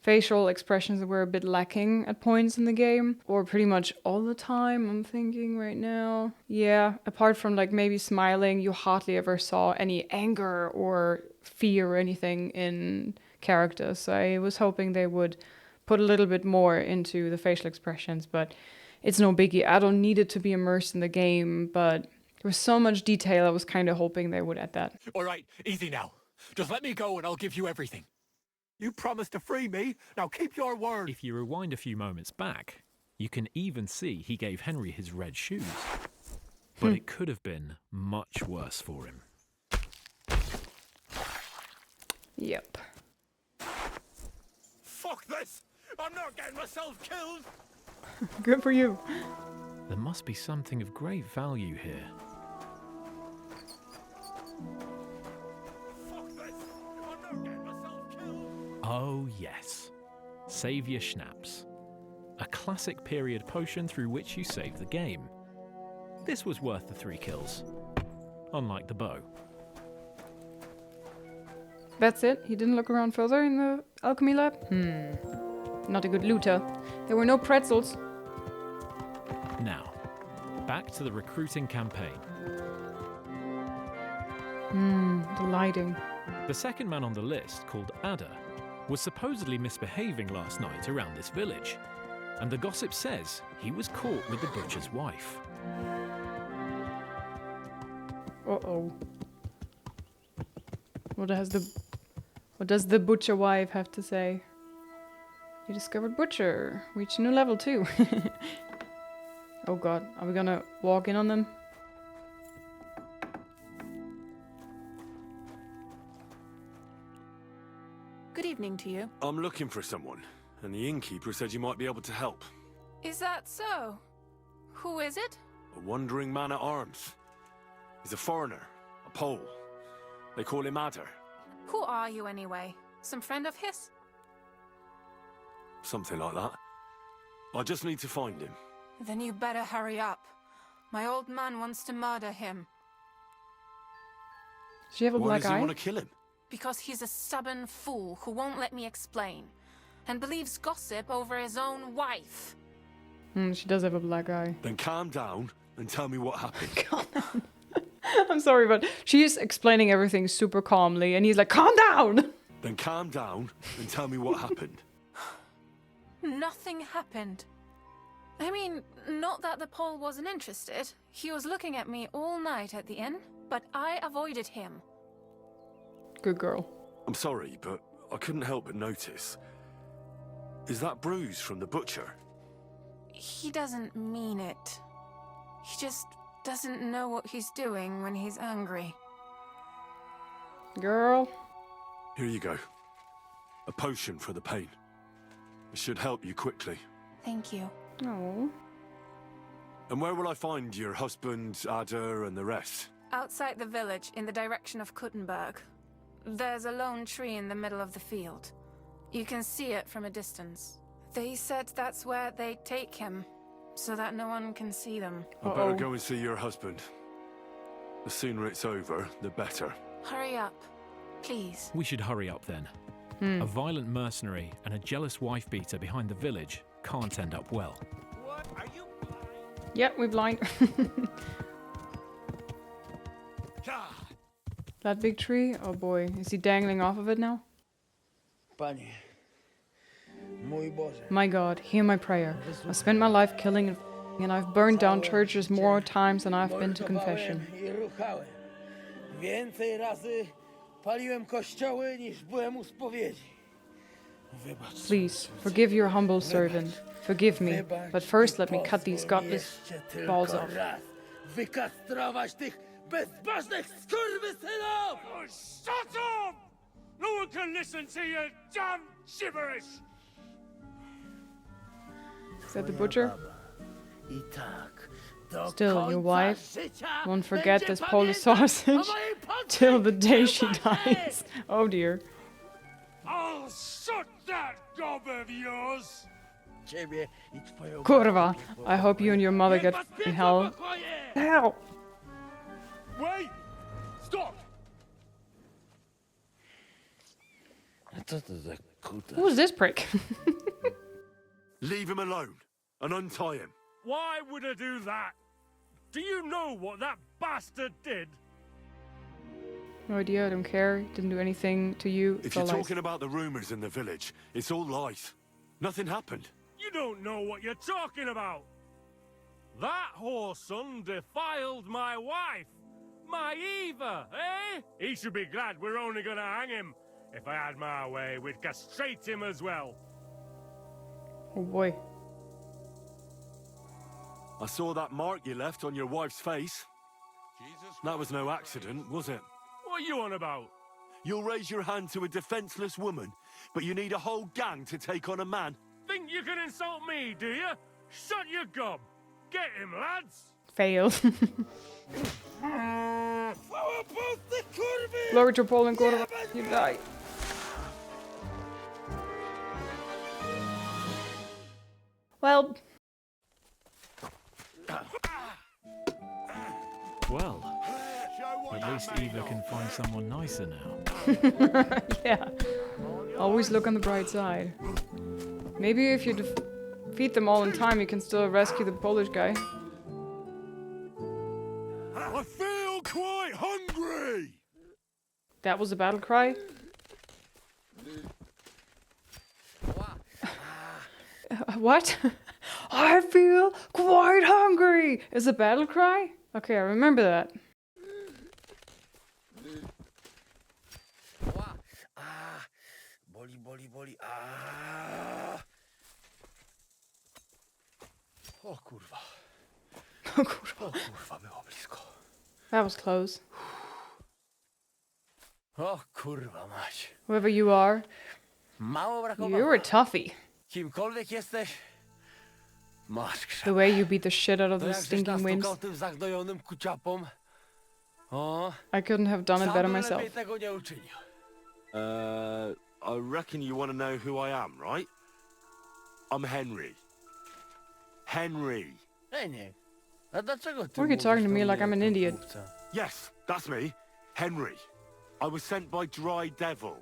A: facial expressions were a bit lacking at points in the game, or pretty much all the time, I'm thinking right now. Yeah, apart from like maybe smiling, you hardly ever saw any anger or fear or anything in characters. So I was hoping they would put a little bit more into the facial expressions, but it's no biggie. I don't need it to be immersed in the game, but there was so much detail, I was kind of hoping they would add that.
T: All right, easy now. Just let me go and I'll give you everything. You promised to free me, now keep your word.
O: If you rewind a few moments back, you can even see he gave Henry his red shoes. But it could have been much worse for him.
A: Yep.
T: Fuck this! I'm not getting myself killed!
A: Good for you.
O: There must be something of great value here.
T: Fuck this! I'm not getting myself killed!
O: Oh yes, Saviour Schnapps. A classic period potion through which you save the game. This was worth the 3 kills, unlike the bow.
A: That's it? He didn't look around further in the alchemy lab? Not a good looter. There were no pretzels.
O: Now, back to the recruiting campaign.
A: The lighting.
O: The second man on the list, called Ada, was supposedly misbehaving last night around this village, and the gossip says he was caught with the butcher's wife.
A: Uh-oh. What does the butcher wife have to say? You discovered butcher. Reach new level 2. Oh god, are we gonna walk in on them?
U: Good evening to you.
M: I'm looking for someone, and the innkeeper said you might be able to help.
U: Is that so? Who is it?
M: A wandering man at arms. He's a foreigner, a Pole. They call him Ada.
U: Who are you anyway? Some friend of his?
M: Something like that. I just need to find him.
U: Then you better hurry up. My old man wants to murder him.
A: Does she have a
M: Why
A: black
M: does he
A: eye?
M: want to kill him?
U: Because he's a stubborn fool who won't let me explain. And believes gossip over his own wife.
A: She does have a black eye.
M: Then calm down and tell me what happened.
A: I'm sorry, but she's explaining everything super calmly, and he's like, calm down!
M: Then calm down and tell me what happened.
U: Nothing happened. I mean, not that the Pole wasn't interested. He was looking at me all night at the inn, but I avoided him.
A: Good girl.
M: I'm sorry, but I couldn't help but notice. Is that bruise from the butcher?
U: He doesn't mean it. He just doesn't know what he's doing when he's angry.
A: Girl.
M: Here you go. A potion for the pain. It should help you quickly.
U: Thank you.
A: Oh.
M: And where will I find your husband, Ada, and the rest?
U: Outside the village, in the direction of Kuttenberg. There's a lone tree in the middle of the field. You can see it from a distance. They said that's where they take him, so that no one can see them.
M: I better go and see your husband. The sooner it's over, the better.
U: Hurry up, please.
O: We should hurry up then. A violent mercenary and a jealous wife-beater behind the village can't end up well.
T: What? Are you blind?
A: Yep, we're blind. That big tree? Oh boy, is he dangling off of it now? My God, hear my prayer. I've spent my life killing and I've burned down churches more times than I've been to confession. Please, forgive your humble servant. Forgive me, but first let me cut these godless balls off.
T: Oh, shut up! No one can listen to your damn gibberish!
A: Is that the butcher? Still, your wife won't forget this Polish sausage till the day she dies. Oh dear.
T: I'll shut that gob of yours!
A: Kurwa, I hope you and your mother get in hell. Hell!
T: Wait! Stop!
A: Who's this prick?
M: Leave him alone and untie him.
Q: Why would I do that? Do you know what that bastard did?
A: No idea, I don't care. Didn't do anything to you.
M: If you're talking about the rumors in the village, it's all lies. Nothing happened.
Q: You don't know what you're talking about. That whoreson defiled my wife. My Eva, eh? He should be glad we're only gonna hang him. If I had my way, we'd castrate him as well.
A: Oh boy.
M: I saw that mark you left on your wife's face. That was no accident, was it?
Q: What are you on about?
M: You'll raise your hand to a defenseless woman, but you need a whole gang to take on a man.
Q: Think you can insult me, do you? Shut your gob. Get him, lads.
A: Fail. Lower to Poland, kurwa. You die. Well.
O: Well, at least Eva can find someone nicer now.
A: Yeah. Always look on the bright side. Maybe if you defeat them all in time, you can still rescue the Polish guy.
Q: I feel quite hungry.
A: That was a battle cry? What? I feel quite hungry! Is a battle cry? Okay, I remember that.
Q: Boli. O kurwa.
A: O kurwa.
Q: O kurwa, było blisko.
A: That was close.
Q: O kurwa mać.
A: Whoever you are,
Q: Mało brakowało.
A: you're a toughie.
Q: Kimkolwiek jesteś, masz krzep.
A: The way you beat the shit out of
Q: To
A: those
Q: jak żeś
A: stinking wimps.
Q: nastukał tym zagnojonym kuciapom. O,
A: I couldn't have done it
Q: sam
A: better
Q: bym
A: myself.
Q: lepiej tego nie uczynił.
M: I reckon you want to know who I am, right? I'm Henry. Henry.
Q: Nie. A dlaczego ty
A: Why are you talking to me
Q: mówisz do
A: like I'm
Q: mnie
A: an
Q: jak do
A: idiot?
Q: chłopca?
M: Yes, that's me. Henry. I was sent by Dry Devil.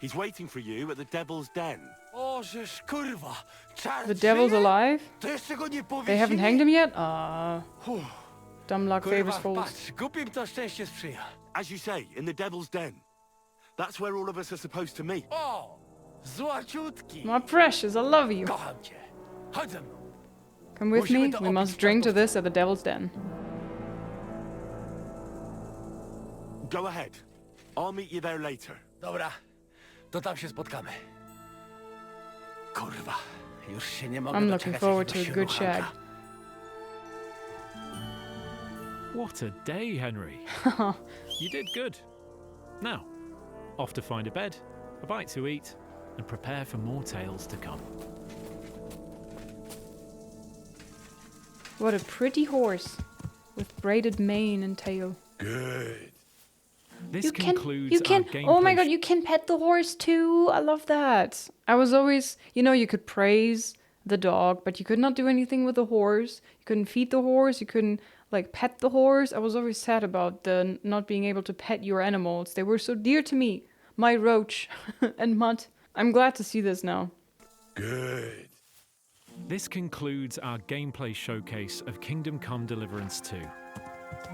M: He's waiting for you at the Devil's Den.
Q: O, żeż kurwa. Czar
A: The devil's
Q: żyje?
A: alive?
Q: To jeszcze go nie
A: They haven't
Q: powiesili?
A: hanged him yet? Dumb luck
Q: Kurwa,
A: favors fools.
Q: patrz, głupim to szczęście sprzyja.
M: As you say, in the Devil's Den. That's where all of us are supposed to meet.
Q: O, złaciutki.
A: My precious, I love you.
Q: Kocham cię. Chodź ze mną.
A: Come with
Q: Musimy
A: me,
Q: to
A: we
Q: opić
A: must
Q: w
A: drink to
Q: czarnówce.
A: this at the devil's den.
M: Go ahead. I'll meet you there later.
Q: Dobra, to tam się spotkamy. Kurwa, już się nie mogę
A: I'm
Q: doczekać
A: looking forward to a
Q: jakiegoś
A: good shag.
Q: ruchanka.
O: What a day, Henry. You did good. Now, off to find a bed, a bite to eat, and prepare for more tales to come.
A: What a pretty horse with braided mane and tail.
M: Good.
O: This concludes
A: you can,
O: our gameplay.
A: oh my god, you can pet the horse too. I love that. I was always, you could praise the dog, but you could not do anything with the horse. You couldn't feed the horse. You couldn't pet the horse. I was always sad about the not being able to pet your animals. They were so dear to me. My roach and Mutt. I'm glad to see this now.
M: Good.
O: This concludes our gameplay showcase of Kingdom Come Deliverance 2.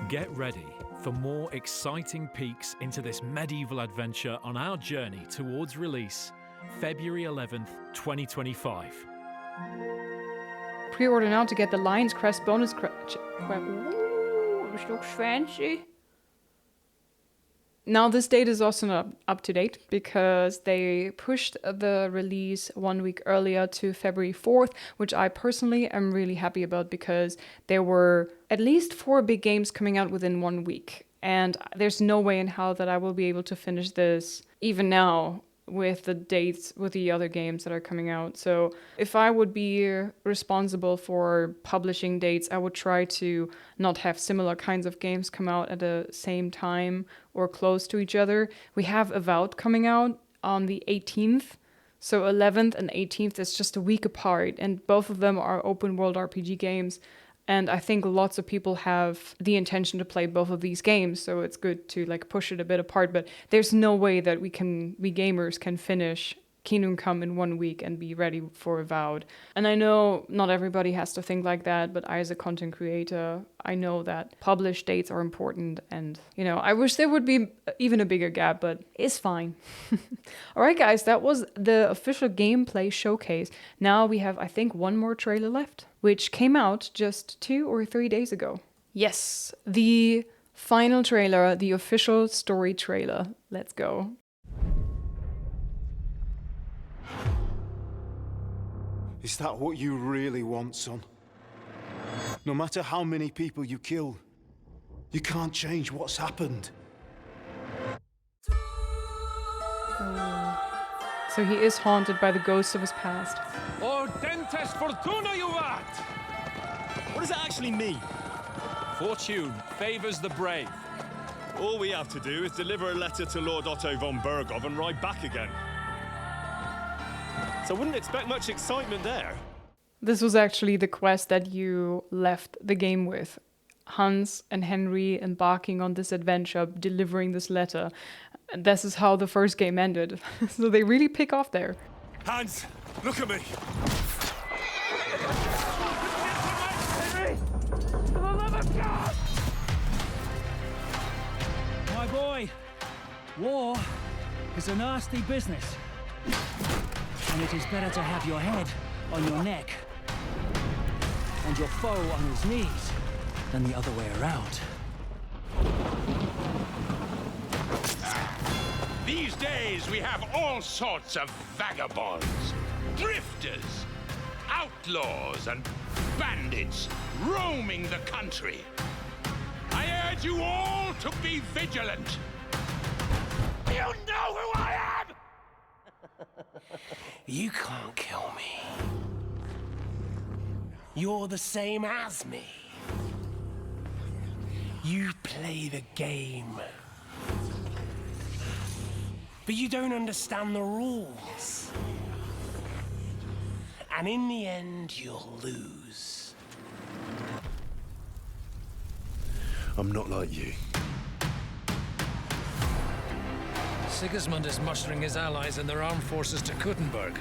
O: Get ready for more exciting peeks into this medieval adventure on our journey towards release, February 11th, 2025.
A: Pre-order now to get the Lion's Crest bonus Ooh, this looks fancy. Now this date is also not up to date because they pushed the release 1 week earlier to February 4th, which I personally am really happy about because there were at least 4 big games coming out within 1 week. And there's no way in hell that I will be able to finish this even now with the dates with the other games that are coming out. So if I would be responsible for publishing dates, I would try to not have similar kinds of games come out at the same time or close to each other. We have Avowed coming out on the 18th. So 11th and 18th is just a week apart, and both of them are open world RPG games. And I think lots of people have the intention to play both of these games, so it's good to push it a bit apart. But there's no way that we gamers can finish Kingdom Come in 1 week and be ready for Avowed. And I know not everybody has to think like that, but I, as a content creator, I know that published dates are important, and you know, I wish there would be even a bigger gap, but it's fine. Alright guys, that was the official gameplay showcase. Now we have, I think, one more trailer left, which came out just 2 or 3 days ago. Yes, the final trailer, the official story trailer. Let's go.
D: Is that what you really want, son? No matter how many people you kill, you can't change what's happened.
A: So he is haunted by the ghosts of his past.
Q: Or dentes fortuna juvat!
V: What does that actually mean?
Q: Fortune favors the brave.
C: All we have to do is deliver a letter to Lord Otto von Bergov and ride back again. So I wouldn't expect much excitement there.
A: This was actually the quest that you left the game with. Hans and Henry embarking on this adventure, delivering this letter. And this is how the first game ended. So they really pick off there.
C: Hans, look at me.
Q: Henry! For the love of God!
W: My boy, war is a nasty business. And it is better to have your head on your neck and your foe on his knees than the other way around.
X: These days we have all sorts of vagabonds, drifters, outlaws, and bandits roaming the country. I urge you all to be vigilant. You know who I am!
E: You can't kill me. You're the same as me. You play the game. But you don't understand the rules. And in the end, you'll lose.
M: I'm not like you.
F: Sigismund is mustering his allies and their armed forces to Kuttenberg.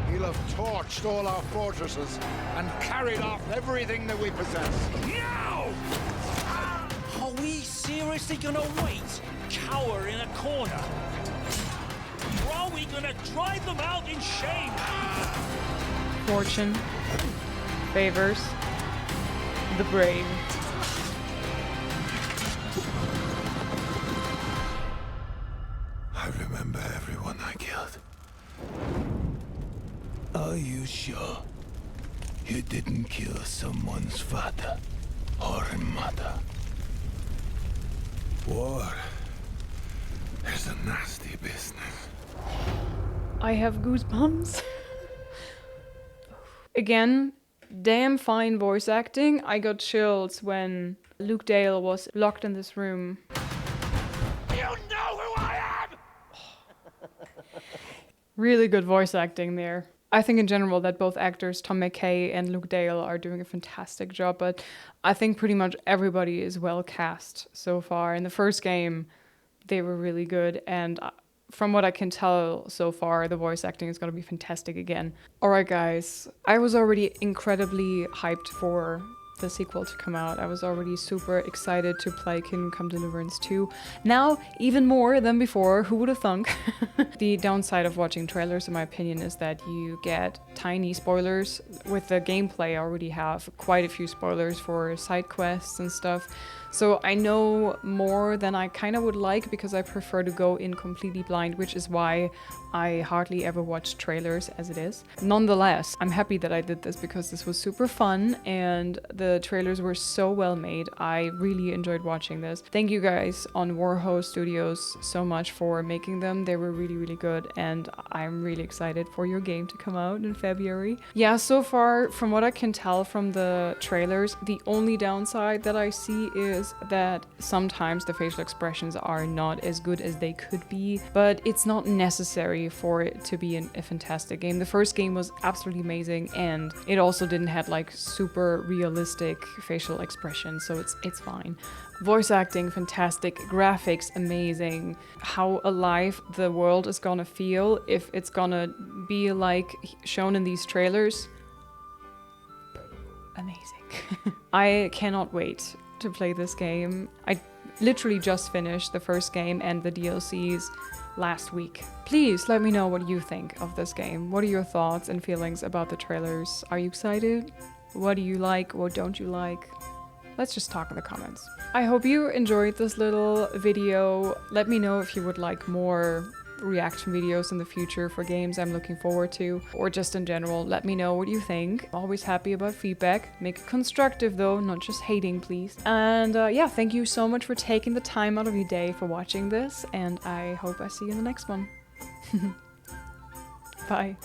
Y: He'll have torched all our fortresses and carried off everything that we possess.
W: Now! Are we seriously gonna wait, cower in a corner? Or are we gonna drive them out in shame?
A: Fortune favors the brave.
D: I remember everyone I killed. Are you sure you didn't kill someone's father or mother? War is a nasty business.
A: I have goosebumps. Again, damn fine voice acting. I got chills when Luke Dale was locked in this room.
X: You know who I am!
A: Really good voice acting there. I think in general that both actors, Tom McKay and Luke Dale, are doing a fantastic job, but I think pretty much everybody is well cast so far. In the first game, they were really good, and from what I can tell so far, the voice acting is going to be fantastic again. Alright guys, I was already incredibly hyped for the sequel to come out. I was already super excited to play Kingdom Come Deliverance 2. Now, even more than before, who would have thunk? The downside of watching trailers, in my opinion, is that you get tiny spoilers. With the gameplay, I already have quite a few spoilers for side quests and stuff. So I know more than I kind of would like because I prefer to go in completely blind, which is why I hardly ever watch trailers as it is. Nonetheless, I'm happy that I did this because this was super fun and the trailers were so well made. I really enjoyed watching this. Thank you guys on Warhost Studios so much for making them. They were really, really good and I'm really excited for your game to come out in February. Yeah, so far, from what I can tell from the trailers, the only downside that I see is is that sometimes the facial expressions are not as good as they could be, but it's not necessary for it to be a fantastic game. The first game was absolutely amazing, and it also didn't have like super realistic facial expressions, so it's fine. Voice acting, fantastic. Graphics, amazing. How alive the world is gonna feel if it's gonna be like shown in these trailers. Amazing. I cannot wait to play this game. I literally just finished the first game and the DLCs last week. Please let me know what you think of this game. What are your thoughts and feelings about the trailers? Are you excited? What do you like? What don't you like? Let's just talk in the comments. I hope you enjoyed this little video. Let me know if you would like more reaction videos in the future for games I'm looking forward to, or just in general. Let me know what you think. Always happy about feedback. Make it constructive though, not just hating, please. And yeah, thank you so much for taking the time out of your day for watching this, and I hope I see you in the next one. Bye.